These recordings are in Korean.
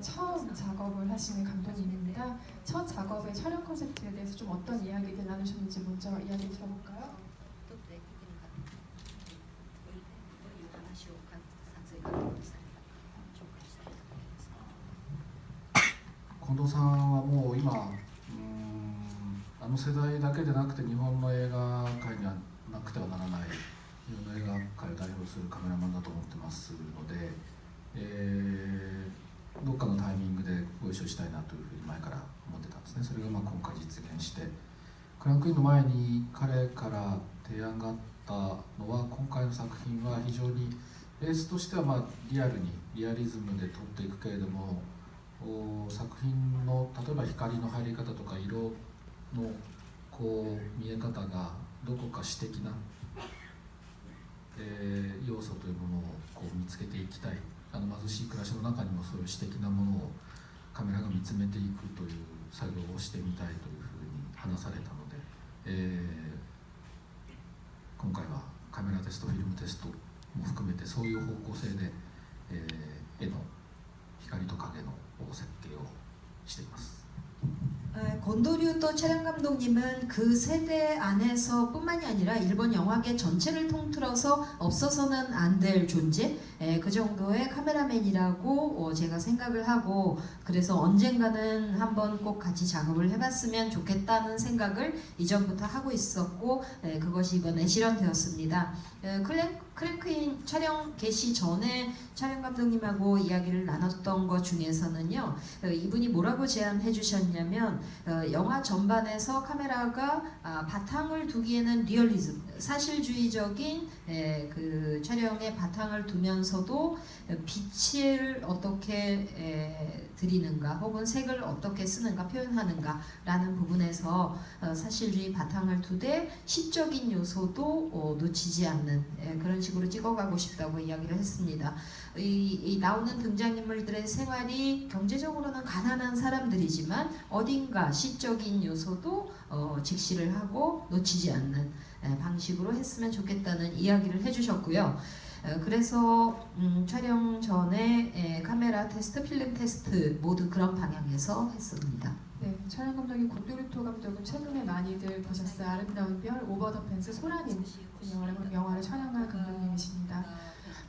처음 작업을 하시는 감독님입니다. 첫 작업의 촬영 컨셉트에 대해서 좀 어떤 이야기들 나누셨는지 먼저 이야기 들어볼까요? 近藤さんはもう今あの世代だけでなくて日本の映画界にはなくてはならない日本の映画界を代表するカメラマンだと思ってますので、どっかのタイミングでご一緒したいなというふうに前から思ってたんですね。それが今回実現して、クランクインの前に彼から提案があったのは、今回の作品は非常にベースとしてはリアルにリアリズムで撮っていくけれども、作品の例えば光の入り方とか色の見え方がどこか詩的な、要素というものを見つけていきたい。貧しい暮らしの中にもそういう詩的なものをカメラが見つめていくという作業をしてみたいというふうに話されたので、今回はカメラテスト、フィルムテストも含めてそういう方向性で、絵の光と影の設計をしています。 곤도류토 촬영 감독님은 그 세대 안에서 뿐만이 아니라 일본 영화계 전체를 통틀어서 없어서는 안 될 존재, 그 정도의 카메라맨이라고 제가 생각을 하고, 그래서 언젠가는 한번 꼭 같이 작업을 해봤으면 좋겠다는 생각을 이전부터 하고 있었고, 그것이 이번에 실현되었습니다. 크랭크인 촬영 개시 전에 촬영 감독님하고 이야기를 나눴던 것 중에서는요, 이분이 뭐라고 제안해 주셨냐면, 영화 전반에서 카메라가 바탕을 두기에는 리얼리즘, 사실주의적인 그 촬영의 바탕을 두면서도 빛을 어떻게 드리는가, 혹은 색을 어떻게 쓰는가, 표현하는가 라는 부분에서 사실주의 바탕을 두되 시적인 요소도 놓치지 않는 그런 식으로 찍어가고 싶다고 이야기를 했습니다. 이 나오는 등장인물들의 생활이 경제적으로는 가난한 사람들이지만 어딘가 시적인 요소도 직시를 하고 놓치지 않는 방식으로 했으면 좋겠다는 이야기를 해주셨고요. 그래서 촬영 전에 카메라 테스트, 필름 테스트 모두 그런 방향에서 했습니다. 네, 촬영 감독인 곤도류토 감독은 최근에 많이들 보셨어요. 아름다운 별, 오버 더 펜스, 소라님 영화를 촬영한 감독님이십니다.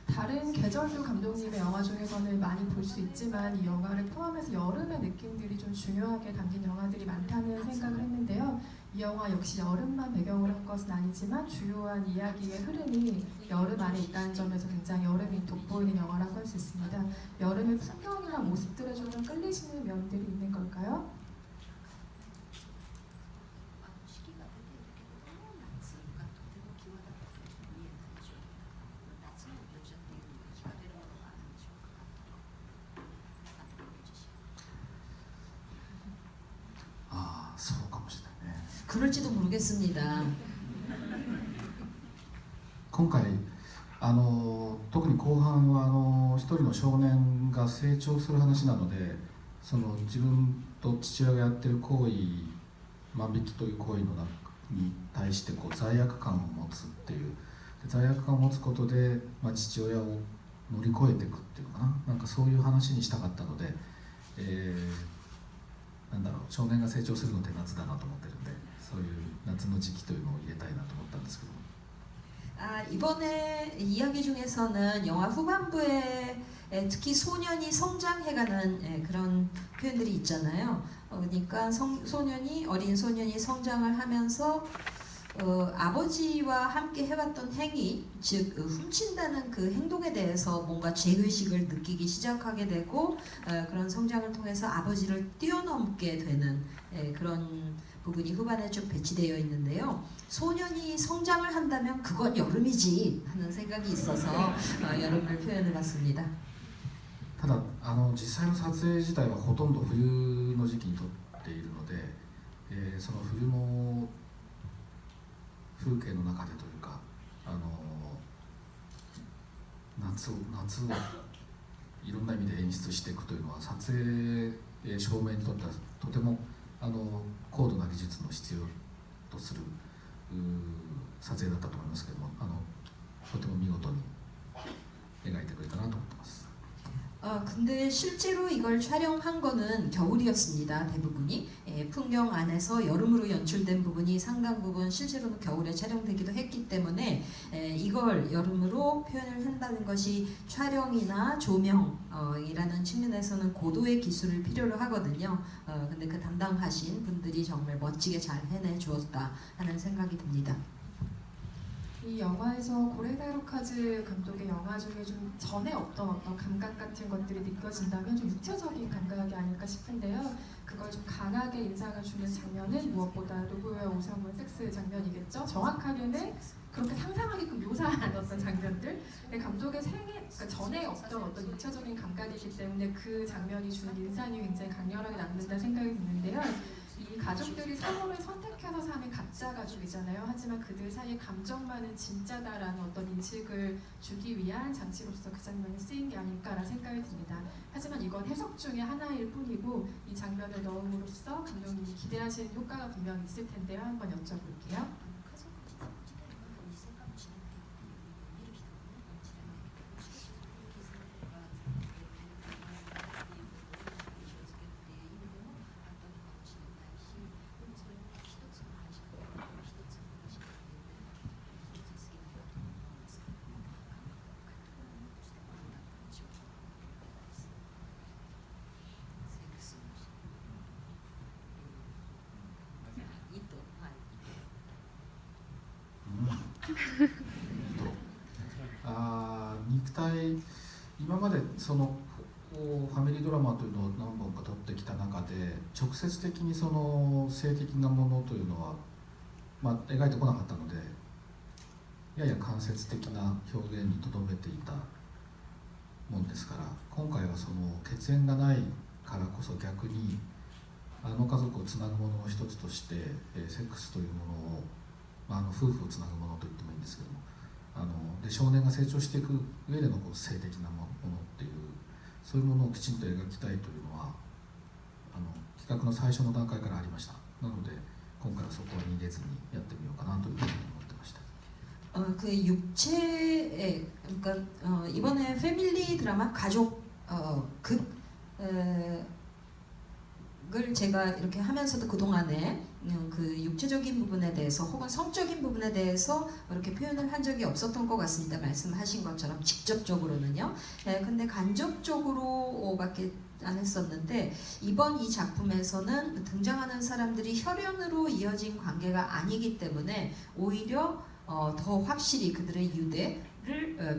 다른 계절도 감독님의 영화 중에서는 많이 볼 수 있지만 이 영화를 포함해서 여름의 느낌들이 좀 중요하게 담긴 영화들이 많다는 생각을 했는데요. 이 영화 역시 여름만 배경으로 한 것은 아니지만 주요한 이야기의 흐름이 여름 안에 있다는 점에서 굉장히 여름이 돋보이는 영화라고 할 수 있습니다. 여름의 풍경이나 모습들에 좀 끌리시는 면들이 있는 걸까요? 그럴지도 모르겠습니다. 今回特に後半は一人の少年が成長する話なので、その自分と父親がやってる行為、万引きという行為の中に対して罪悪感を持つっていう、罪悪感を持つことで、父親を乗り越えていくっていうのかな、なんかそういう話にしたかったので、なんだろう、少年が成長するのって夏だなと思ってるんで、そういう夏の時期というのを入れたいなと思ったんですけど。 이번에 이야기 중에서는 영화 후반부에 특히 소년이 성장해가는 그런 표현들이 있잖아요. 그러니까 어린 소년이 성장을 하면서 아버지와 함께 해왔던 행위, 즉 훔친다는 그 행동에 대해서 뭔가 죄의식을 느끼기 시작하게 되고, 그런 성장을 통해서 아버지를 뛰어넘게 되는 그런 부분이 후반에 쭉 배치되어 있는데요. 소년이 성장을 한다면 그건 여름이지 하는 생각이 있어서 여름을 표현해봤습니다. ただ実際の撮影自体はほとんど冬の時期に撮っているので、その冬の風景の中でというか、夏をいろんな意味で演出していくというのは撮影、照明にとってはとても高度な技術の必要とする撮影だったと思いますけども、とても見事に描いてくれたなと思ってます。 근데 실제로 이걸 촬영한 거는 겨울이었습니다. 대부분이 풍경 안에서 여름으로 연출된 부분이 상당 부분 실제로는 겨울에 촬영되기도 했기 때문에 이걸 여름으로 표현을 한다는 것이 촬영이나 조명이라는 측면에서는 고도의 기술을 필요로 하거든요. 근데 그 담당하신 분들이 정말 멋지게 잘 해내 주었다 하는 생각이 듭니다. 이 영화에서 고레다 히로카즈 감독의 영화 중에 좀 전에 없던 어떤 감각 같은 것들이 느껴진다면 좀 육체적인 감각이 아닐까 싶은데요. 그걸 좀 강하게 인상을 주는 장면은 무엇보다 노부요와 오사무의 섹스 장면이겠죠. 정확하게는 그렇게 상상하게끔 묘사한 어떤 장면들. 근데 감독의 그러니까 전에 없던 어떤 육체적인 감각이기 때문에 그 장면이 주는 인상이 굉장히 강렬하게 남는다 생각이 드는데요. 이 가족들이 서로를 선택해서 사는 가짜 가족이잖아요. 하지만 그들 사이에 감정 많은 진짜다라는 어떤 인식을 주기 위한 장치로서 그 장면이 쓰인 게 아닐까라는 생각이 듭니다. 하지만 이건 해석 중에 하나일 뿐이고 이 장면을 넣음으로써 감독님이 기대하시는 효과가 분명히 있을 텐데요. 한번 여쭤볼게요.肉体、今までそのファミリードラマというのを何本か撮ってきた中で直接的にその性的なものというのは、描いてこなかったので、やや間接的な表現にとどめていたもんですから、今回はその血縁がないからこそ逆にあの家族をつなぐものの一つとして、セックスというものを、夫婦をつなぐものと言ってもいいんですけども、で少年が成長していく上での性的なものっていうそういうものをきちんと描きたいというのは企画の最初の段階からありました。なので今回はそこは逃げずにやってみようかなというふうに思ってました。그 육체에 그러니까 이번에 패밀리 드라마 가족 극을 제가 이렇게 하면서도 그 동안에 그 육체적인 부분에 대해서 혹은 성적인 부분에 대해서 이렇게 표현을 한 적이 없었던 것 같습니다. 말씀하신 것처럼 직접적으로는요. 근데 간접적으로밖에 안 했었는데 이번 이 작품에서는 등장하는 사람들이 혈연으로 이어진 관계가 아니기 때문에 오히려 더 확실히 그들의 유대를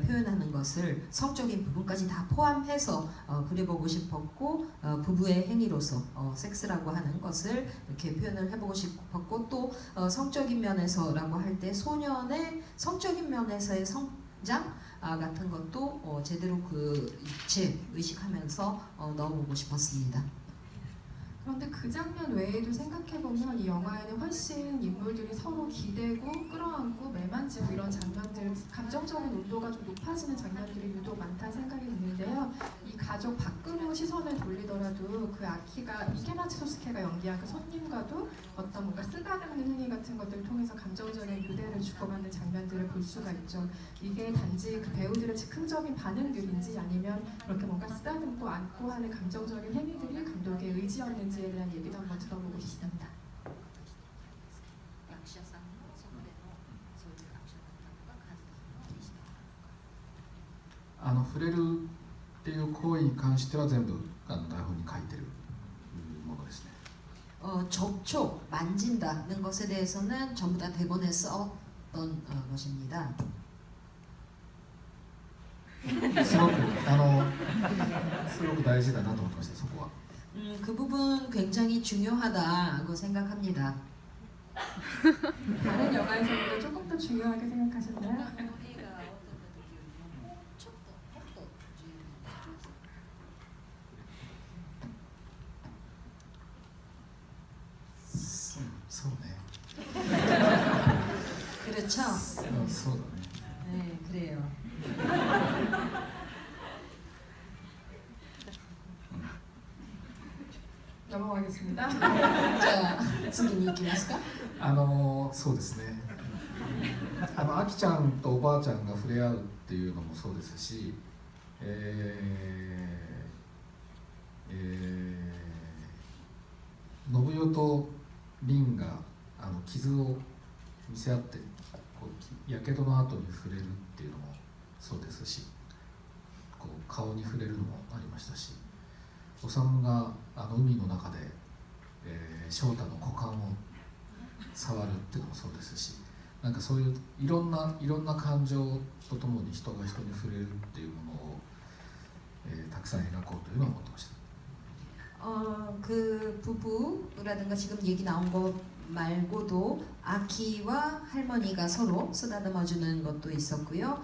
표현하는 것을 성적인 부분까지 다 포함해서 그려보고 싶었고 부부의 행위로서 섹스라고 하는 것을 이렇게 표현을 해보고 싶었고 또 성적인 면에서라고 할 때 소년의 성적인 면에서의 성장 같은 것도 제대로 그 육체 의식하면서 넣어보고 싶었습니다. 그런데 그 장면 외에도 생각해보면 이 영화에는 훨씬 인물들이 서로 기대고 끌어안고 매만지고 이런 장면들, 감정적인 온도가 좀 높아지는 장면들이 유독 많다는 생각이 드는데요. 이 가족 밖으로 시선을 돌리더라도 그 아키가 이케마 치소스케가 연기한 그 손님과도 어떤 뭔가 쓰다듬는 행위 같은 것들을 통해서 감정적인 유대를 주고받는 장면들을 볼 수가 있죠. 이게 단지 그 배우들의 즉흥적인 반응들인지 아니면 그렇게 뭔가 쓰다듬고 안고 하는 감정적인 행위들이 감독의 의지였는지 에 대한 얘기도 한번 들어보고 싶습니다. 触れるっていう行為に関しては全部台本に書いてるものですね。 접촉, 만진다는 것에 대해서는 전부 다 대본에 썼던 것입니다. すごく大事だなと思ってました。そこは。 그 부분 굉장히 중요하다고 생각합니다. 다른 영화에서도 조금 더 중요하게 생각하셨나요? 그렇죠? 네, 그래요. 넘어가겠습니다. 자, 次に行きますか?そうですね。アキちゃんとおばあちゃんが触れ合うっていうのもそうですし、信代と凛が傷を見せ合ってこうやけどの後に触れるっていうのもそうですし、こう顔に触れるのもありましたし、修が海の中で、翔太の股間を触るっていうのもそうですし、なんかそういういろんな感情とともに人が人に触れるっていうものを、たくさん描こうというのを思ってました。그 부부라든가 지금 얘기 나온 것 말고도 아키와 할머니가 서로 쓰다듬어주는 것도 있었고요.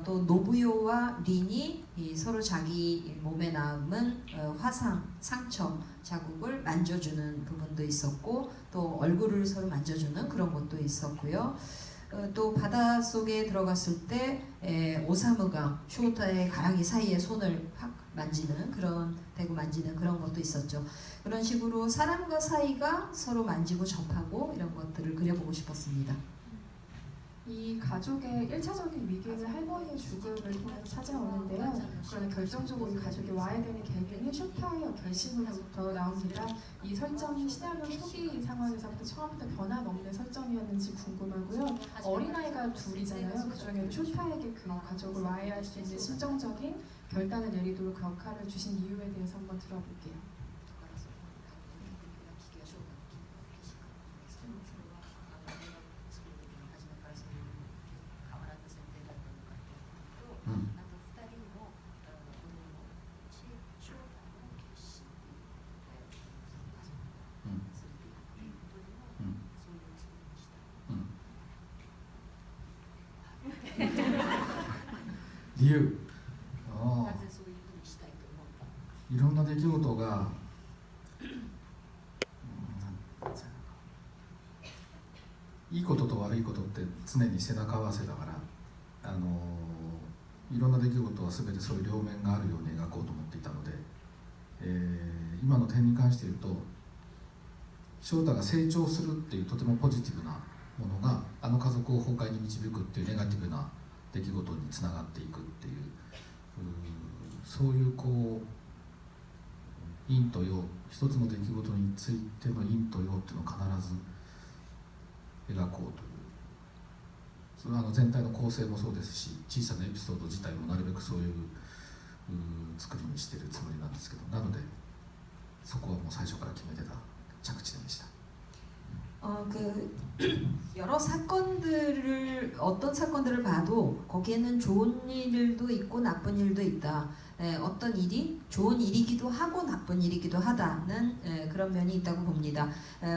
또 노부요와 린이 서로 자기 몸에 남은 화상, 상처, 자국을 만져주는 부분도 있었고, 또 얼굴을 서로 만져주는 그런 것도 있었고요. 또 바닷속에 들어갔을 때 오사무가 쇼타의 가랑이 사이에 손을 확 만지는 대고 만지는 그런 것도 있었죠. 그런 식으로 사람과 사이가 서로 만지고 접하고 이런 것들을 그려보고 싶었습니다. 이 가족의 1차적인 위기는 할머니의 죽음을 통해서 찾아오는데요. 그러나 결정적으로 이 가족이 와야 되는 계기는 쇼타의 결심으로부터 나옵니다. 이 설정이 시나리오 초기 상황에서부터 처음부터 변함없는 설정이었는지 궁금하고요. 어린아이가 둘이잖아요. 그중에도 쇼타에게 그 가족을 와해할 수 있는 심정적인 결단을 내리도록 그 역할을 주신 이유에 대해서 한번 들어볼게요. 이유. いろんな出来事が、いいことと悪いことって常に背中合わせだから、いろんな出来事は全てそういう両面があるように描こうと思っていたので、今の点に関して言うと、翔太が成長するっていうとてもポジティブなものが家族を崩壊に導くっていうネガティブな出来事につながっていくっていう、そういうこう陰と陽、一つの出来事についての陰と陽っていうのを必ず描こうという、それは全体の構成もそうですし、小さなエピソード自体もなるべくそういう作りにしているつもりなんですけど、なのでそこはもう最初から決めてた着地点でした。 여러 어떤 사건들을 봐도 거기에는 좋은 일도 있고 나쁜 일도 있다. 어떤 일이 좋은 일이기도 하고 나쁜 일이기도 하다는 그런 면이 있다고 봅니다.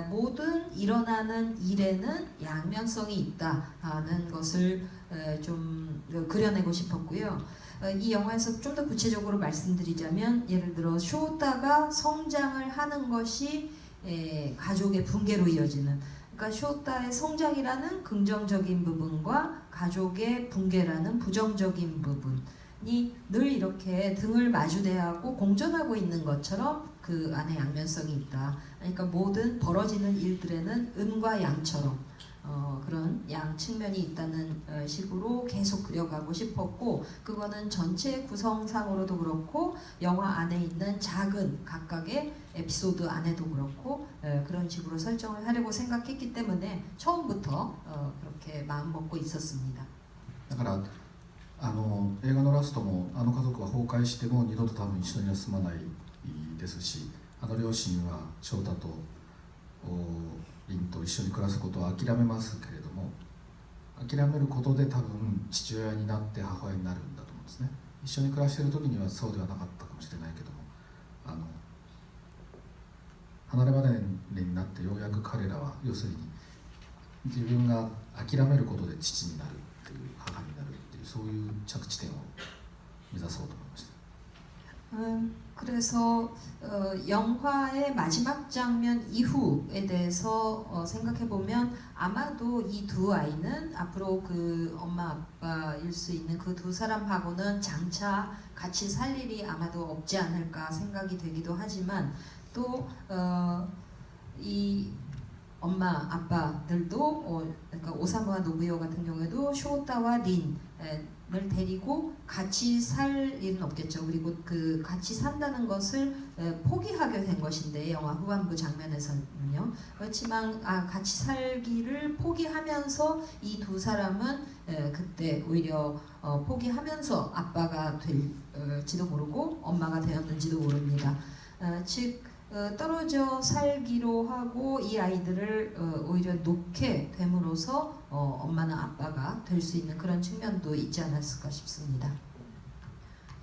모든 일어나는 일에는 양면성이 있다는 것을 좀 그려내고 싶었고요. 이 영화에서 좀 더 구체적으로 말씀드리자면, 예를 들어 쇼타가 성장을 하는 것이 가족의 붕괴로 이어지는, 그러니까 쇼타의 성장이라는 긍정적인 부분과 가족의 붕괴라는 부정적인 부분이 늘 이렇게 등을 마주대하고 공존하고 있는 것처럼 그 안에 양면성이 있다. 그러니까 모든 벌어지는 일들에는 은과 양처럼 그런 양 측면이 있다는 식으로 계속 그려가고 싶었고, 그거는 전체 구성상으로도 그렇고 영화 안에 있는 작은 각각의 에피소드 안에도 그렇고 그런 식으로 설정을 하려고 생각했기 때문에 처음부터 그렇게 마음 먹고 있었습니다. だから映画のラストも家族は崩壊しても二度と多分一緒には住まないですし、両親は翔太と凛と一緒に暮らすことを諦めますけれども、諦めることで多分父親になって母親になるんだと思うんですね。一緒に暮らしている時にはそうではなかったかもしれないけども、離れ離れになってようやく彼らは要するに自分が諦めることで父になるっていう母になるっていう、そういう着地点を目指そうと思いました。 그래서 영화의 마지막 장면 이후에 대해서 생각해보면 아마도 이 두 아이는 앞으로 그 엄마 아빠일 수 있는 그 두 사람하고는 장차 같이 살 일이 아마도 없지 않을까 생각이 되기도 하지만, 또 이 엄마 아빠들도 그러니까 오사무와 노부요 같은 경우에도 쇼타와 린 데리고 같이 살 일은 없겠죠. 그리고 그 같이 산다는 것을 포기하게 된 것인데 영화 후반부 장면에서는요. 그렇지만 같이 살기를 포기하면서 이 두 사람은 그때 오히려 포기하면서 아빠가 될지도 모르고 엄마가 되었는지도 모릅니다. 즉 떨어져 살기로 하고 이 아이들을 오히려 놓게 됨으로써 엄마나 아빠가 될 수 있는 그런 측면도 있지 않았을까 싶습니다.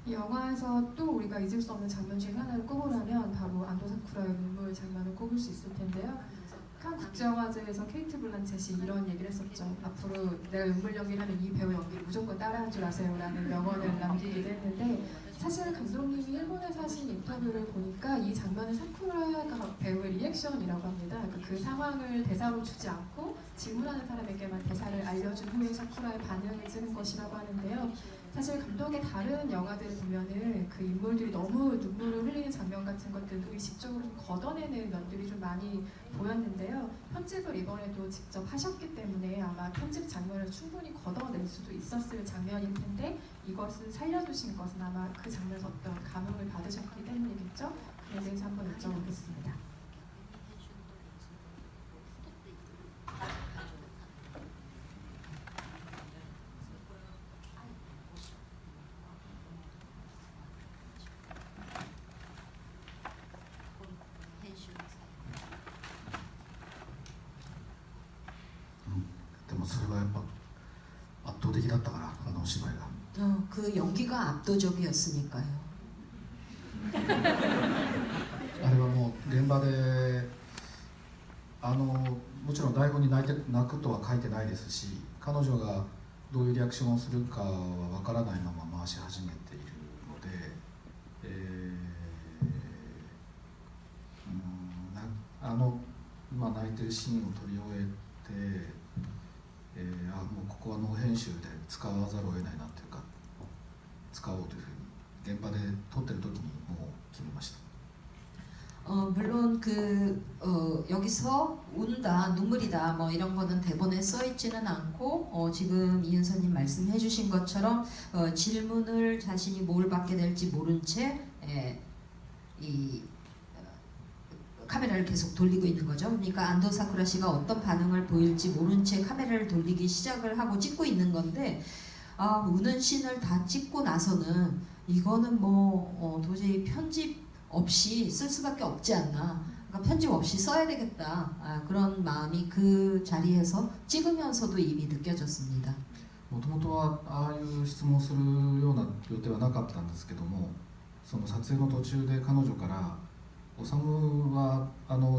이 영화에서 또 우리가 잊을 수 없는 장면 중에 하나를 꼽으라면 바로 안도 사쿠라의 눈물 장면을 꼽을 수 있을 텐데요. 칸 국제영화제에서 케이트 블란쳇이 이런 얘기를 했었죠. 앞으로 내가 눈물 연기를 하면 이 배우 연기를 무조건 따라할 줄 아세요 라는 명언을 남기기도 했는데, 사실 감독님이 일본에서 하신 인터뷰를 보니까 이 장면은 사쿠라 배우의 리액션이라고 합니다. 그러니까 그 상황을 대사로 주지 않고 질문하는 사람에게만 대사를 알려준 후에 사쿠라의 반응을 찍은 것이라고 하는데요. 사실 감독의 다른 영화들을 보면은 그 인물들이 너무 눈물을 흘리는 장면 같은 것들도 의식적으로 좀 걷어내는 면들이 좀 많이 보였는데요. 편집을 이번에도 직접 하셨기 때문에 아마 편집 장면을 충분히 걷어낼 수도 있었을 장면일 텐데, 이것을 살려두신 것은 아마 그 장면에서 어떤 감흥을 받으셨기 때문이겠죠? 그에 대해서 한번 여쭤보겠습니다. 그 연기가 압도적이었으니까요. あれはもう現場でもちろん台本に泣くとは書いてないですし、彼女がどういうリアクションをするかはわからないまま回し始めているので、泣いてるシーンを撮り終えて、もうここはノー編集で使わざるを得ないなというか、使おうというふうに現場で撮ってる時にもう決めました。 물론 여기서 운다, 눈물이다 뭐 이런 거는 대본에 써 있지는 않고 지금 이은서님 말씀해 주신 것처럼 질문을 자신이 뭘 받게 될지 모른 채 카메라를 계속 돌리고 있는 거죠. 그러니까 안도 사쿠라 씨가 어떤 반응을 보일지 모른 채 카메라를 돌리기 시작을 하고 찍고 있는 건데, 우는 씬을 다 찍고 나서는 이거는 뭐 도저히 편집 없이 쓸 수밖에 없지 않나. 그러니까 편집 없이 써야 되겠다. 그런 마음이 그 자리에서 찍으면서도 이미 느껴졌습니다. もともとはああいう質問するような予定はなかったんですけども、その撮影の途中で彼女から「修は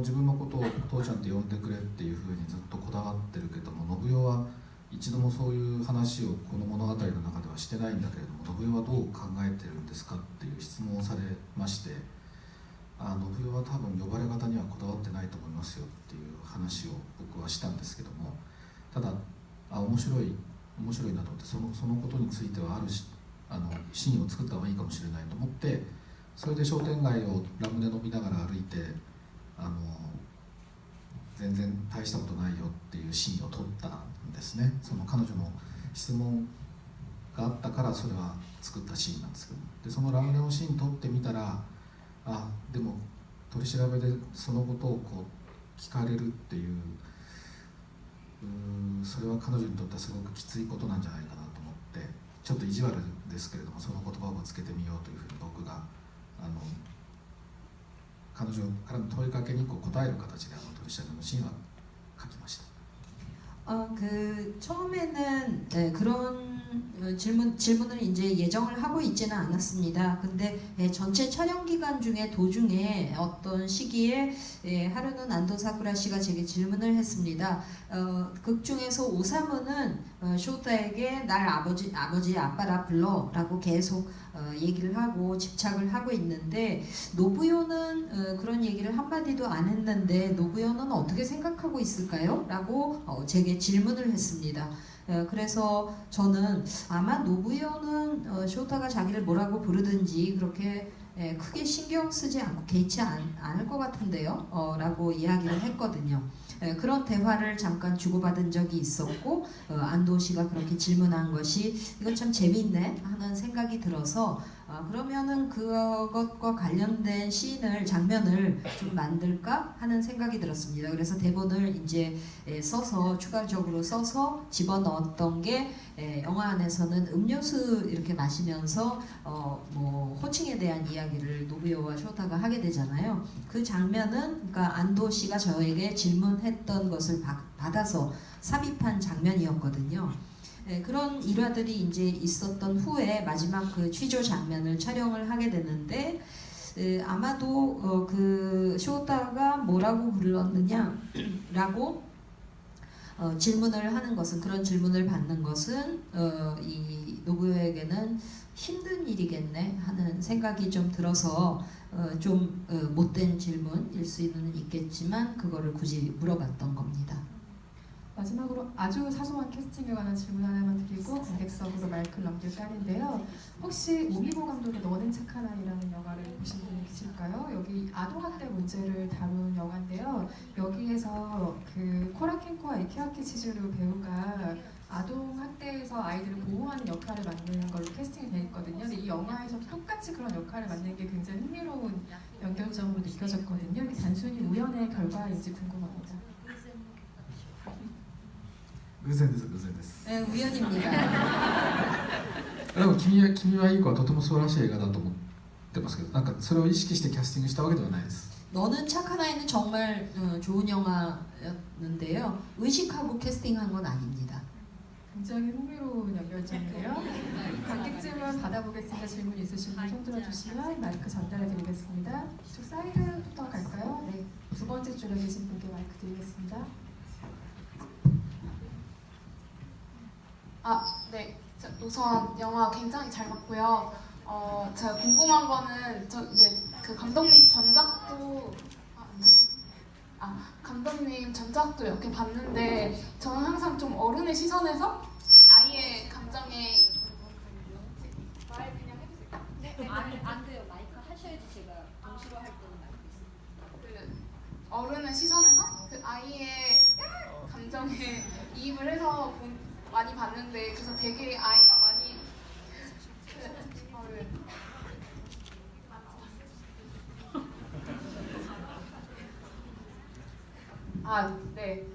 自分のことを父ちゃんって呼んでくれ」っていうふうにずっとこだわってるけども、信代は一度もそういう話をこの物語の中ではしてないんだけれども、信代はどう考えてるんですかっていう質問をされまして、信代は多分呼ばれ方にはこだわってないと思いますよっていう話を僕はしたんですけども、ただ面白いなと思って、そのことについてはあるしシーンを作った方がいいかもしれないと思って、それで商店街をラムネ飲みながら歩いて全然大したことないよっていうシーンを撮ったんですね。その彼女の質問があったからそれは作ったシーンなんですけど、でそのラムネのシーン撮ってみたら、でも取り調べでそのことをこう聞かれるっていう、それは彼女にとってはすごくきついことなんじゃないかなと思って、ちょっと意地悪ですけれどもその言葉をぶつけてみようというふうに僕が彼女からの問いかけに答える形で取り調べのシーンは書きました。 처음에는 그런 질문을 이제 예정을 하고 있지는 않았습니다. 근데 전체 촬영 기간 중에 도중에 어떤 시기에 하루는 안도 사쿠라 씨가 제게 질문을 했습니다. 극 중에서 오사무는 쇼타에게 날 아버지 아빠라 불러라고 계속 얘기를 하고 집착을 하고 있는데, 노부요는 그런 얘기를 한마디도 안 했는데 노부요는 어떻게 생각하고 있을까요? 라고 제게 질문을 했습니다. 그래서 저는 아마 노부요는 쇼타가 자기를 뭐라고 부르든지 그렇게 크게 신경 쓰지 않고 개의치 않을 것 같은데요 라고 이야기를 했거든요. 그런 대화를 잠깐 주고받은 적이 있었고 안도 씨가 그렇게 질문한 것이 이거 참 재밌네 하는 생각이 들어서 그러면은 그것과 관련된 장면을 좀 만들까 하는 생각이 들었습니다. 그래서 대본을 이제 추가적으로 써서 집어넣었던 게 영화 안에서는 음료수 이렇게 마시면서 뭐 호칭에 대한 이야기를 노부요와 쇼타가 하게 되잖아요. 그 장면은 그러니까 안도 씨가 저에게 질문했던 것을 받아서 삽입한 장면이었거든요. 그런 일화들이 이제 있었던 후에 마지막 그 취조 장면을 촬영을 하게 되는데 아마도 그 쇼타가 뭐라고 불렀느냐라고 질문을 하는 것은 그런 질문을 받는 것은 이 노부요에게는 힘든 일이겠네 하는 생각이 좀 들어서 좀 못된 질문일 수는 있겠지만 그거를 굳이 물어봤던 겁니다. 마지막으로 아주 사소한 캐스팅에 관한 질문 하나만 드리고 관객석으로 마이크를 넘길까 하는데요. 혹시 오미보 감독의 너는 착한 아이라는 영화를 보신 분 계실까요? 여기 아동학대 문제를 다룬 영화인데요. 여기에서 그 코라켄코와 이케아키 치즈루 배우가 아동학대에서 아이들을 보호하는 역할을 맡는 걸로 캐스팅이 되어 있거든요. 근데 이 영화에서 똑같이 그런 역할을 맡는 게 굉장히 흥미로운 연결점으로 느껴졌거든요. 이게 단순히 우연의 결과인지 궁금합니다. 偶然です偶然です 네, 우연입니다. でも君はいい子はとても素晴らしい映画だと思ってますけどなんかそれを意識してキャスティングしたわけではないです 너는 착한 아이는 정말 좋은 영화였는데요. 의식하고 캐스팅한 건 아닙니다. 굉장히 흥미로운 연결점인데요. 관객 질문 받아보겠습니다. 질문 있으신 분 손 들어주시면 마이크 전달해드리겠습니다. 이쪽 사이드부터 갈까요? 네, 두 번째 줄에 계신 분께 마이크 드리겠습니다. 네. 우선 영화 굉장히 잘 봤고요. 제가 궁금한 거는 이제 그 감독님 전작도 감독님 전작도 이렇게 봤는데 저는 항상 좀 어른의 시선에서 아이의 감정에 말 그냥 해주세요. 네. 안 돼요. 마이크 하셔야지 제가 동시로 할 때는 마이크 있습니다. 그 어른의 시선에서 그 아이의 감정에 이입을 해서 많이 봤는데 그래서 되게 아이가 많이 저를 네.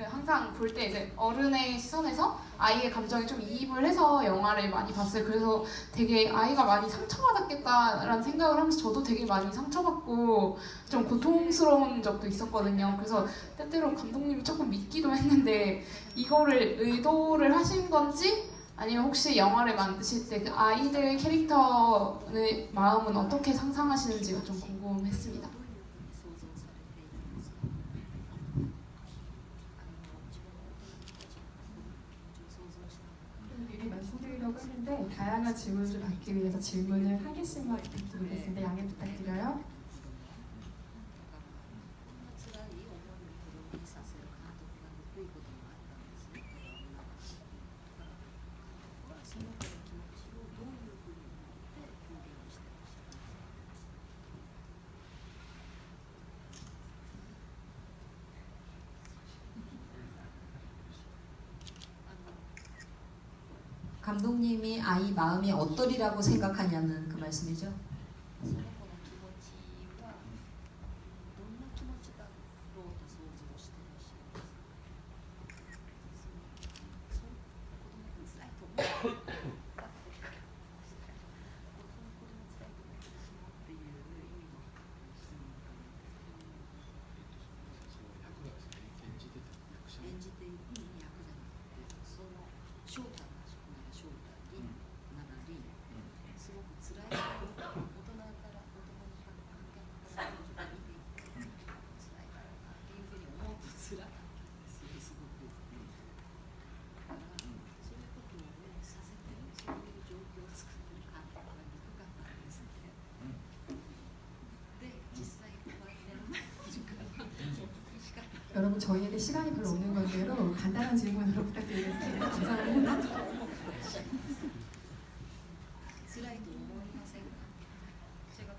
항상 볼 때 이제 어른의 시선에서 아이의 감정에 좀 이입을 해서 영화를 많이 봤어요. 그래서 되게 아이가 많이 상처받았겠다라는 생각을 하면서 저도 되게 많이 상처받고 좀 고통스러운 적도 있었거든요. 그래서 때때로 감독님이 조금 믿기도 했는데 이거를 의도를 하신 건지 아니면 혹시 영화를 만드실 때 그 아이들 캐릭터의 마음은 어떻게 상상하시는지가 좀 궁금했습니다. 미리 말씀드리려고 했는데 다양한 질문을 좀 받기 위해서 질문을 한 개씩만 부탁드리겠습니다. 양해 부탁드려요. 감독님이 아이 마음이 어떠리라고 생각하냐는 그 말씀이죠. その子の気持ちはどんな気持ちだろうと想像してらっしゃいます。そう子供が辛いと思う。子供辛いと思ってしまうっていう意味の質問演じている役じゃなくてその翔太らしくなら翔太にならりすごく辛い大人から子供の観客から少女が見ていて辛いだろうなっていうふうに思うと辛かったんですよすごく。だからそういうことをさせてそういう状況を作ってる監督が憎かったんですね。で実際こうやって目の前にいるから仕方ない。 여러분 저희에게 시간이 별로 없는 관계로 간단한 질문으로 부탁드리겠습니다. 감사합니다. 辛いと思いませんか？제가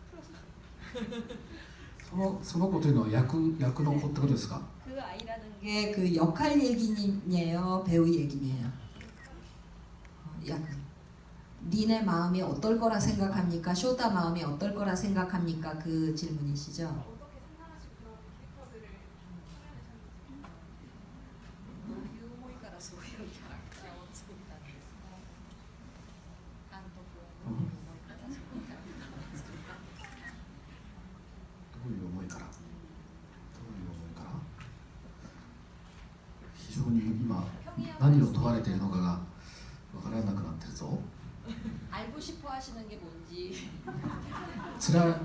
その子というのは役の子ってことですか？ 그 아이라는 게 그 역할 얘기예요, 배우 얘기예요? 약 린의 마음이 어떨 거라 생각합니까? 쇼타 마음이 어떨 거라 생각합니까? 그 질문이시죠? 어떻게 생각하시고 그런 캐릭터들을 표현을 どういう思いからそういうキャラクターを作ったんですか？監督はどういう思いからそういうキャラクターを作ったんですか？どういう思いから非常に今何を問われているのかがわからなくなってるぞ。 알고 싶어 하시는 게 뭔지 つらい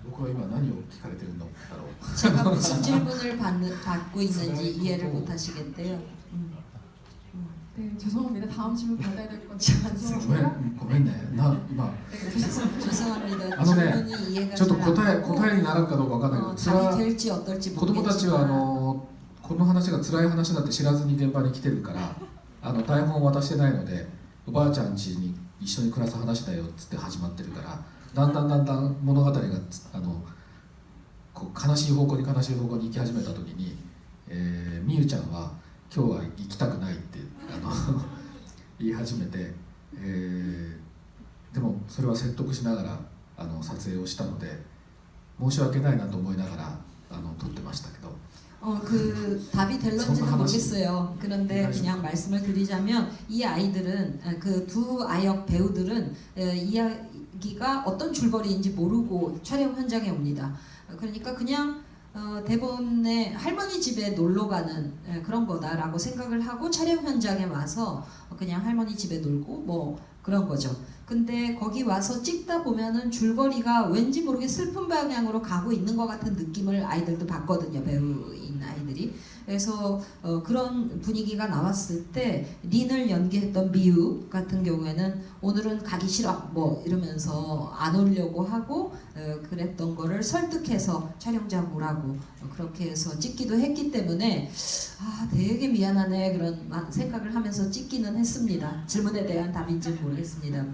僕は今何を聞かれてるんだろう。 제가 무슨 질문을 받고 있는지 이해를 못 하시겠대요. 네, 죄송합니다. 다음 질문 받아야 될 것 같아요. 죄송합니다. ごめんね。今 네, 죄송합니다. 죄송합니다. あのね、 질문이 이해가 ちょっと 잘 안 答えになるかどうかわかんないけど、つら 답이 될지 어떨지 子供たちは 모르겠지만 この話が辛い話だって知らずに現場に来てるから台本を渡してないので、おばあちゃん家に一緒に暮らす話だよっつって始まってるから、だんだん物語がこう悲しい方向に行き始めた時に、みゆちゃんは今日は行きたくないって言い始めて、でもそれは説得しながら撮影をしたので、申し訳ないなと思いながら撮ってましたけど。 그 답이 될런지는 모르겠어요. 그런데 그냥 말씀을 드리자면 이 아이들은 그 두 아역 배우들은 이야기가 어떤 줄거리인지 모르고 촬영 현장에 옵니다. 그러니까 그냥 대본에 할머니 집에 놀러 가는 그런 거다라고 생각을 하고 촬영 현장에 와서 그냥 할머니 집에 놀고 뭐 그런 거죠. 근데 거기 와서 찍다 보면은 줄거리가 왠지 모르게 슬픈 방향으로 가고 있는 것 같은 느낌을 아이들도 받거든요, 배우인 아이들이. 그래서 그런 분위기가 나왔을 때 린을 연기했던 미유 같은 경우에는 오늘은 가기 싫어 뭐 이러면서 안 오려고 하고 그랬던 거를 설득해서 촬영장 오라고 그렇게 해서 찍기도 했기 때문에 아 되게 미안하네 그런 생각을 하면서 찍기는 했습니다. 질문에 대한 답인지 모르겠습니다.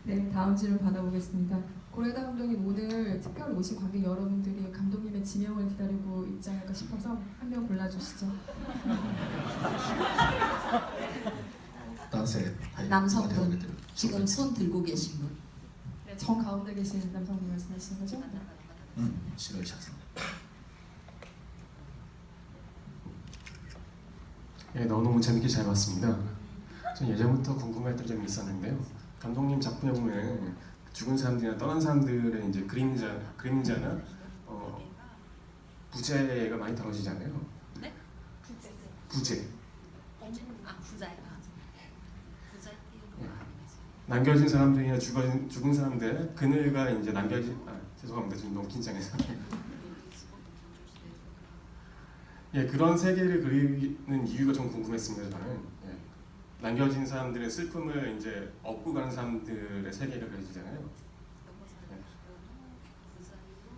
네, 다음 질문 받아보겠습니다. 고레다 감독님 오늘 특별히 오신 관객 여러분들이 감독님의 지명을 기다리고 있지 않을까 싶어서 한 명 골라주시죠. 남성분 지금 손 들고 계신 분. 네, 정 가운데 계신 남성분 말씀하시는 거죠?白いシャツ。 예, 너무 재밌게 잘 봤습니다. 전 예전부터 궁금했던 점이 있었는데요. 감독님 작품에 보면 죽은 사람들이나 떠난 사람들의 이제 그림자나 부재가 많이 다뤄지잖아요. 네? 부재. 아, 부자요. 부자っていうのがありますよ。 남겨진 사람들이나 죽은 사람들 그늘가 이제 죄송합니다. 지금 너무 긴장해서. 예, 그런 세계를 그리는 이유가 좀 궁금했습니다. 저는 예. 남겨진 사람들의 슬픔을 이제 업고 가는 사람들의 세계가 그려지잖아요. 예.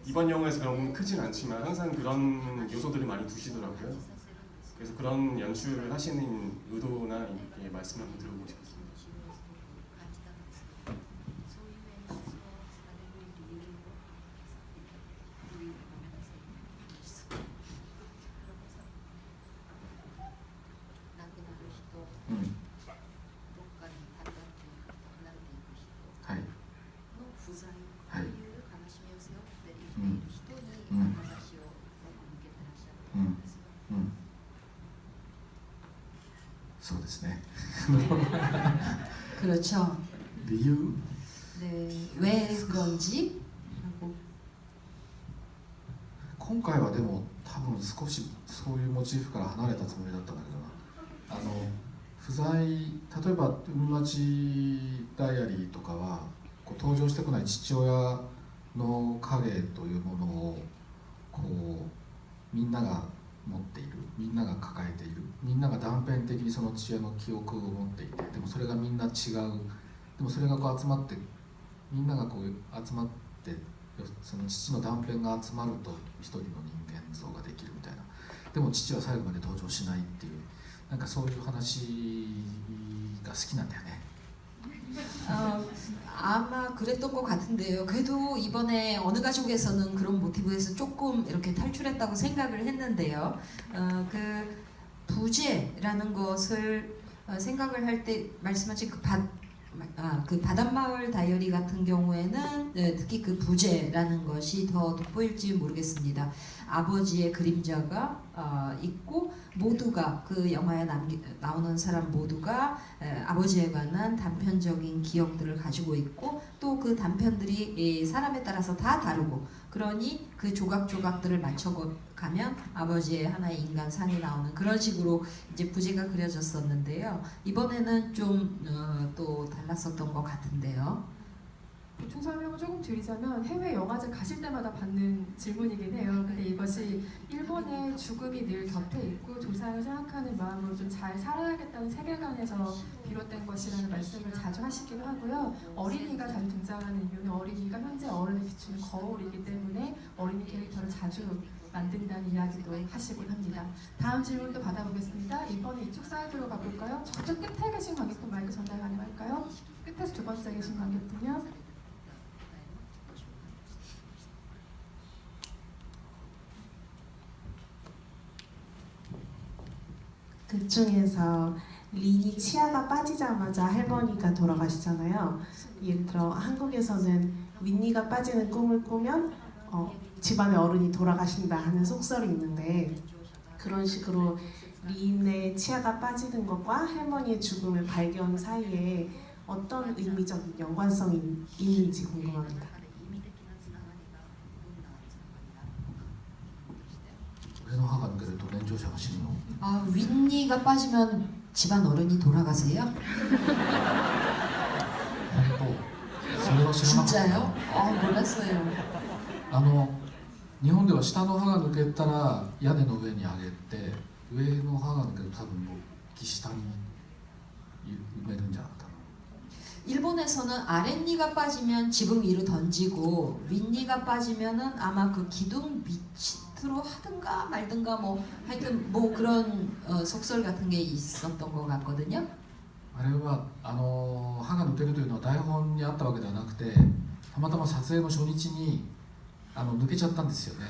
이번 영화에서 그런 부분 크진 않지만 항상 그런 요소들을 많이 두시더라고요. 그래서 그런 연출을 하시는 의도나 예, 말씀 한번 들어보고 싶습니다. そういう演出をされる理由をごめんなさい。亡くなる人、どっかに旅立って離れていく人の不在という悲しみを背負っている人に眼差しを向けてらっしゃると思うんですよ。そうですね。 그렇죠. 理由 네, 왜 그런지 하고 今回はでも多分少しそういうモチーフから離れたつもりだったんだけどな。不在、例えば海町ダイアリーとかはこう登場してこない父親の影というものをこうみんなが持っている、みんなが抱えている、みんなが断片的にその父親の記憶を持っていて、でもそれがみんな違う、でもそれがこう集まってみんながこう集まってその父の断片が集まると一人の人間像ができるみたいな。でも父は最後まで登場しないっていう、なんかそういう話が好きなんだよね。 아마 그랬던 것 같은데요. 그래도 이번에 어느 가족에서는 그런 모티브에서 조금 이렇게 탈출했다고 생각을 했는데요. 그 부재라는 것을 생각을 할 때 말씀하신 그 바닷마을 다이어리 같은 경우에는 특히 그 부재라는 것이 더 돋보일지 모르겠습니다. 아버지의 그림자가 있고 모두가 그 영화에 나오는 사람 모두가 아버지에 관한 단편적인 기억들을 가지고 있고 또 그 단편들이 사람에 따라서 다 다르고 그러니 그 조각조각들을 맞춰가면 아버지의 하나의 인간상이 나오는 그런 식으로 이제 부제가 그려졌었는데요. 이번에는 좀 또 달랐었던 것 같은데요. 보충 설명을 조금 드리자면 해외 영화제 가실 때마다 받는 질문이긴 해요. 근데 이것이 일본의 죽음이 늘 곁에 있고 조상을 생각하는 마음으로 좀 잘 살아야겠다는 세계관에서 비롯된 것이라는 말씀을 자주 하시기도 하고요. 어린이가 자주 등장하는 이유는 어린이가 현재 어른을 비추는 거울이기 때문에 어린이 캐릭터를 자주 만든다는 이야기도 하시곤 합니다. 다음 질문도 받아보겠습니다. 이번에 이쪽 사이드로 가볼까요? 저쪽 끝에 계신 관객분 마이크 전달 가능할까요? 끝에서 두 번째 계신 관객분요. 극 중에서 린이 치아가 빠지자마자 할머니가 돌아가시잖아요. 예를 들어 한국에서는 윈니가 빠지는 꿈을 꾸면 집안의 어른이 돌아가신다 하는 속설이 있는데 그런 식으로 린의 치아가 빠지는 것과 할머니의 죽음의 발견 사이에 어떤 의미적인 연관성이 있는지 궁금합니다. 俺の母抜けると年長者が死ぬの 아, 윈니가 빠지면 집안 어른이 돌아가세요? 本当それは知らなかった 진짜요? 몰랐어요. 日本では下の歯が抜けたら屋根の上に上げて上の歯が抜けると多分木下に埋めるんじゃなかったの 일본에서는 아랫니가 빠지면 지붕 위로 던지고 윗니가 빠지면은 아마 그 기둥 밑으로 하든가 말든가 뭐 하여튼 뭐 그런 속설 같은 게 있었던 것 같거든요. あれは歯が抜けるというのは台本にあったわけではなくてたまたま撮影の初日に抜けちゃったんですよね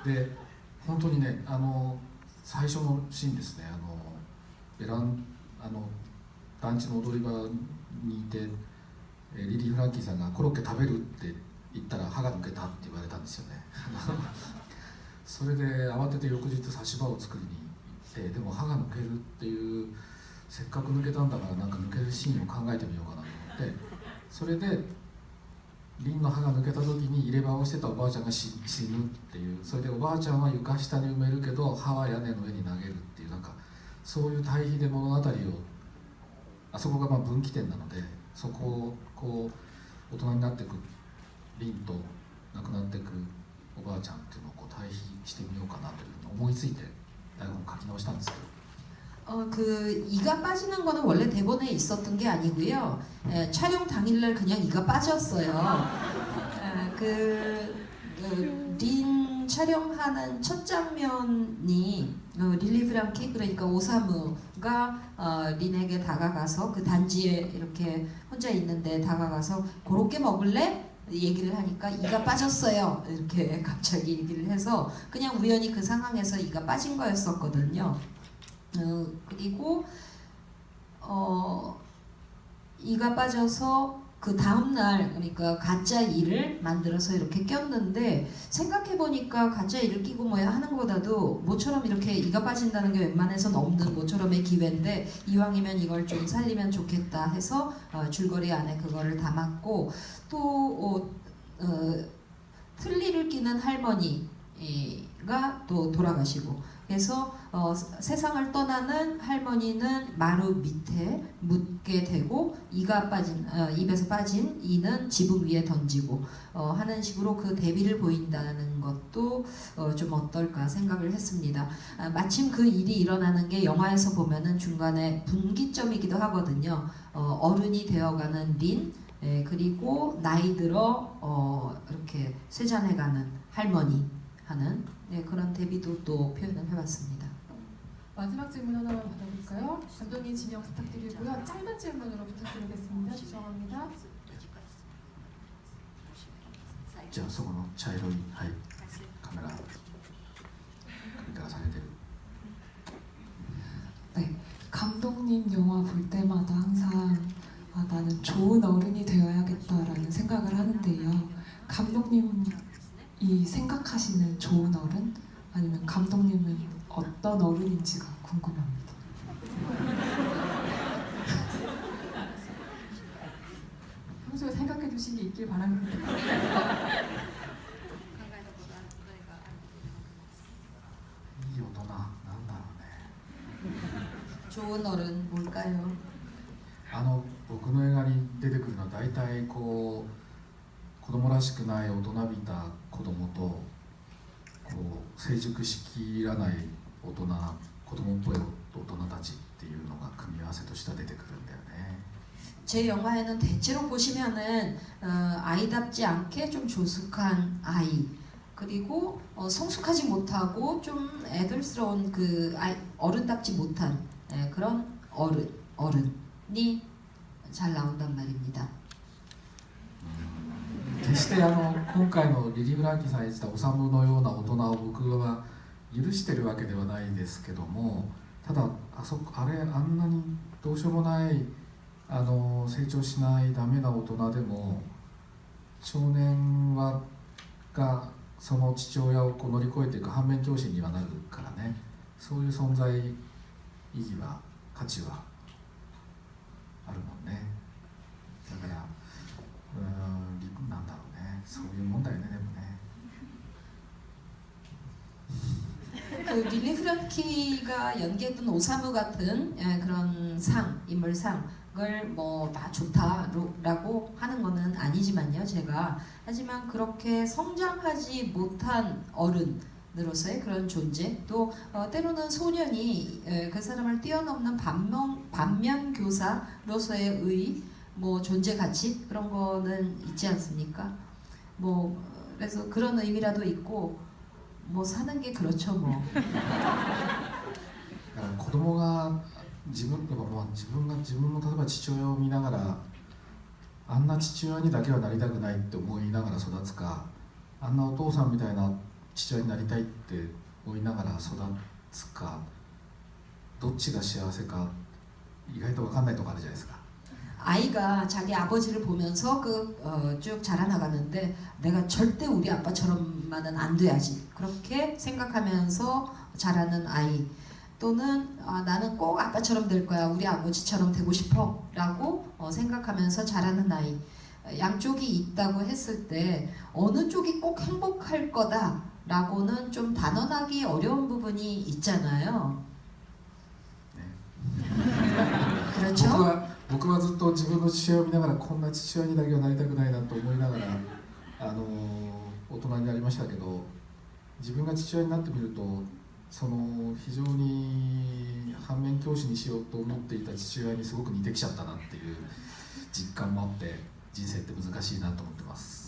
で本当にね最初のシーンですね団地の踊り場にいてリリー・フランキーさんがコロッケ食べるって言ったら歯が抜けたって言われたんですよねそれで慌てて翌日差し歯を作りに行ってでも歯が抜けるっていうせっかく抜けたんだからなんか抜けるシーンを考えてみようかなと思ってそれでリンの歯が抜けた時に入れ歯をしてたおばあちゃんが死ぬっていうそれでおばあちゃんは床下に埋めるけど歯は屋根の上に投げるっていうなんかそういう対比で物語をあそこがまあ分岐点なのでそこをこう大人になっていくリンと亡くなっていくおばあちゃんっていうのをこう対比してみようかなというふうに思いついて台本を書き直したんですけど 그 이가 빠지는 거는 원래 대본에 있었던 게 아니고요. 촬영 당일날 그냥 이가 빠졌어요. 린 촬영하는 첫 장면이 릴리 프랑키 그러니까 오사무가 린에게 다가가서 그 단지에 이렇게 혼자 있는데 다가가서 고로케 먹을래? 얘기를 하니까 이가 빠졌어요. 이렇게 갑자기 얘기를 해서 그냥 우연히 그 상황에서 이가 빠진 거였었거든요. 그리고 이가 빠져서 그 다음날 그러니까 가짜 이를 만들어서 이렇게 꼈는데 생각해보니까 가짜 이를 끼고 뭐야 하는 것보다도 모처럼 이렇게 이가 빠진다는 게 웬만해서는 없는 모처럼의 기회인데 이왕이면 이걸 좀 살리면 좋겠다 해서 줄거리 안에 그거를 담았고 또 틀니를 끼는 할머니가 또 돌아가시고 그래서 세상을 떠나는 할머니는 마루 밑에 묻게 되고 이가 빠진 입에서 빠진 이는 지붕 위에 던지고 하는 식으로 그 대비를 보인다는 것도 좀 어떨까 생각을 했습니다. 마침 그 일이 일어나는 게 영화에서 보면은 중간에 분기점이기도 하거든요. 어른이 되어가는 린 그리고 나이 들어 이렇게 쇠잔해가는 할머니 하는 그런 대비도 또 표현을 해봤습니다. 마지막 질문 하나만 받아볼까요? 감독님 지명 부탁드리고요. 짧은 질문으로 부탁드리겠습니다. 죄송합니다. じゃあそこの茶色い、はい、カメラ組み立てされてる。 네, 감독님 영화 볼 때마다 항상 나는 좋은 어른이 되어야겠다라는 생각을 하는데요. 감독님이 생각하시는 좋은 어른? 아니면 감독님은 어떤 어른인지가 궁금합니다. 평소에 생각해 두신 게 있길 바랍니다. 考えたことある例があると思います。いい大人なんだろうね。 좋은 어른 뭘까요? 僕の映画に出てくるのは大体こう子供らしくない大人びた子供とこう成熟しきらない大人、子供っぽい大人たちっていうのが組み合わせとしては出てくるんだよね。 제 영화에는 대체로 보시면은 아이답지 않게 좀 조숙한 아이 그리고 성숙하지 못하고 좀 애들스러운 그 어른답지 못한 그런 어른이 잘 나온단 말입니다. 決して今回のリリー・フランキーさん演じたオサムのような大人を僕は許してるわけではないですけども、ただあんなにどうしようもない成長しないダメな大人でも少年がその父親を乗り越えていく反面教師にはなるからね。そういう存在意義は価値はあるもんね。だからなんだろうね、そういうもんだよね。でもね 그 릴리 프랑키가 연기했던 오사무 같은 그런 인물상을 뭐 다 좋다라고 하는 거는 아니지만요, 제가. 하지만 그렇게 성장하지 못한 어른으로서의 그런 존재, 또 때로는 소년이 그 사람을 뛰어넘는 반면 교사로서의 뭐 존재 가치 그런 거는 있지 않습니까? 뭐 그래서 그런 의미라도 있고. 뭐 사는 게 그렇죠 뭐. 子供が自分の例えば父親を見ながらあんな父親にだけはなりたくないって思いながら育つか、あんなお父さんみたいな父親になりたいって思いながら育つか、どっちが幸せか意外と分かんないとこあるじゃないですか。 아이가 자기 아버지를 보면서 쭉 자라나가는데 내가 절대 우리 아빠처럼만은 안 돼야지 그렇게 생각하면서 자라는 아이 또는 나는 꼭 아빠처럼 될 거야 우리 아버지처럼 되고 싶어 라고 생각하면서 자라는 아이 양쪽이 있다고 했을 때 어느 쪽이 꼭 행복할 거다 라고는 좀 단언하기 어려운 부분이 있잖아요. 그렇죠? 僕はずっと自分の父親を見ながらこんな父親にだけはなりたくないなと思いながら大人になりましたけど、自分が父親になってみるとその非常に反面教師にしようと思っていた父親にすごく似てきちゃったなっていう実感もあって人生って難しいなと思ってます。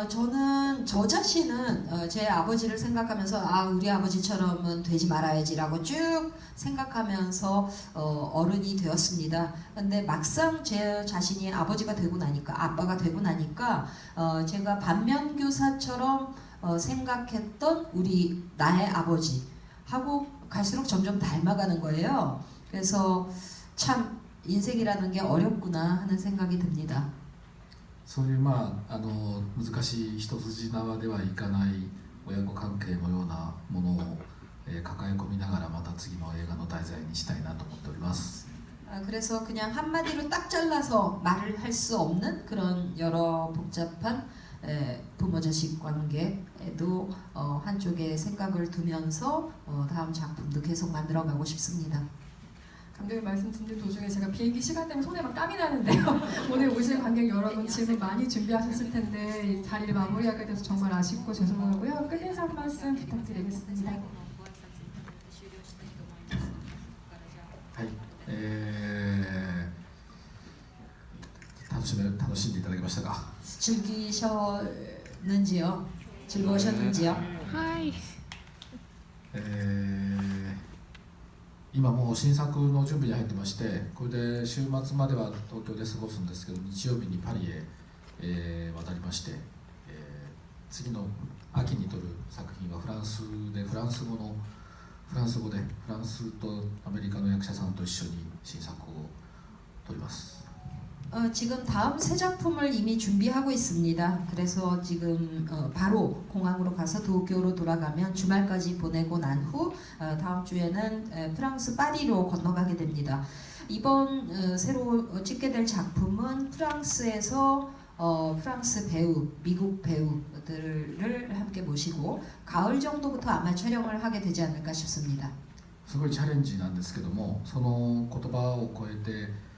저는 저 자신은 제 아버지를 생각하면서 우리 아버지처럼은 되지 말아야지라고 쭉 생각하면서 어른이 되었습니다. 근데 막상 제 자신이 아버지가 되고 나니까 아빠가 되고 나니까 제가 반면교사처럼 생각했던 나의 아버지하고 갈수록 점점 닮아가는 거예요. 그래서 참 인생이라는 게 어렵구나 하는 생각이 듭니다. そういう難しい一筋縄ではいかない親子関係のようなものを抱え込みながらまた次の映画の題材にしたいなと思っております。 그래서 그냥 한마디로 딱 잘라서 말을 할 수 없는 그런 여러 복잡한 부모 자식 관계에도 한쪽에 생각을 두면서 다음 작품도 계속 만들어가고 싶습니다. 감독님 말씀 듣는 도중에 제가 비행기 시간 때문에 손에 막 땀이 나는데요. 오늘 오실 관객 여러분 질문 많이 준비하셨을 텐데 이 자리를 마무리하게 돼서 정말 아쉽고 죄송하고요. 끝인사 한 말씀 부탁드리겠습니다. はい、楽しんでいただけましたか。 즐기셨는지요? 즐거우셨는지요? 今もう新作の準備に入ってまして、これで週末までは東京で過ごすんですけど、日曜日にパリへ、渡りまして、次の秋に撮る作品はフランスとアメリカの役者さんと一緒に新作を撮ります。 지금 다음 새 작품을 이미 준비하고 있습니다. 그래서 지금 바로 공항으로 가서 도쿄로 돌아가면 주말까지 보내고 난 후 다음 주에는 프랑스 파리로 건너가게 됩니다. 이번 새로 찍게 될 작품은 프랑스에서 프랑스 배우, 미국 배우들을 함께 모시고 가을 정도부터 아마 촬영을 하게 되지 않을까 싶습니다. すごいチャレンジなんですけども、その言葉を超えて、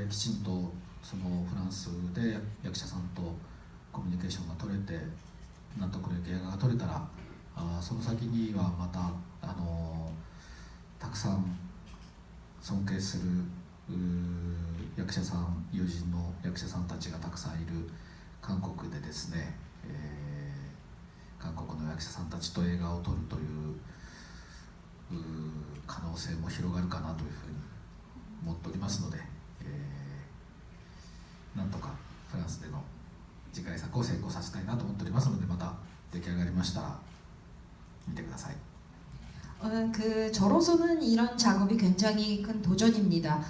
きちんとそのフランスで役者さんとコミュニケーションが取れて納得のいく映画が撮れたら、その先にはまたたくさん尊敬する役者さん、友人の役者さんたちがたくさんいる韓国でですね、韓国の役者さんたちと映画を撮るという可能性も広がるかなというふうに思っておりますので、なんとかフランスでの次回作を成功させたいなと思っておりますので、また出来上がりましたら見てください。 저로서는 이런 작업이 굉장히 큰 도전입니다.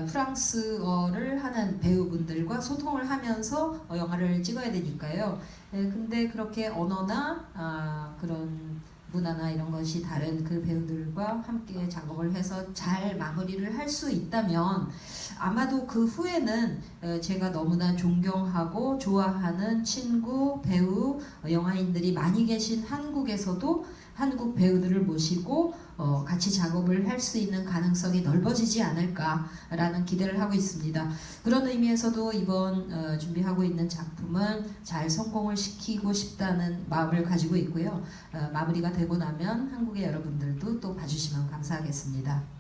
프랑스어를 하는 배우분들과 소통을 하면서 영화를 찍어야 되니까요. 근데 그렇게 언어나 그런 문화나 이런 것이 다른 그 배우들과 함께 작업을 해서 잘 마무리를 할 수 있다면 아마도 그 후에는 제가 너무나 존경하고 좋아하는 친구, 배우, 영화인들이 많이 계신 한국에서도 한국 배우들을 모시고 같이 작업을 할 수 있는 가능성이 넓어지지 않을까라는 기대를 하고 있습니다. 그런 의미에서도 이번 준비하고 있는 작품은 잘 성공을 시키고 싶다는 마음을 가지고 있고요. 마무리가 되고 나면 한국의 여러분들도 또 봐주시면 감사하겠습니다.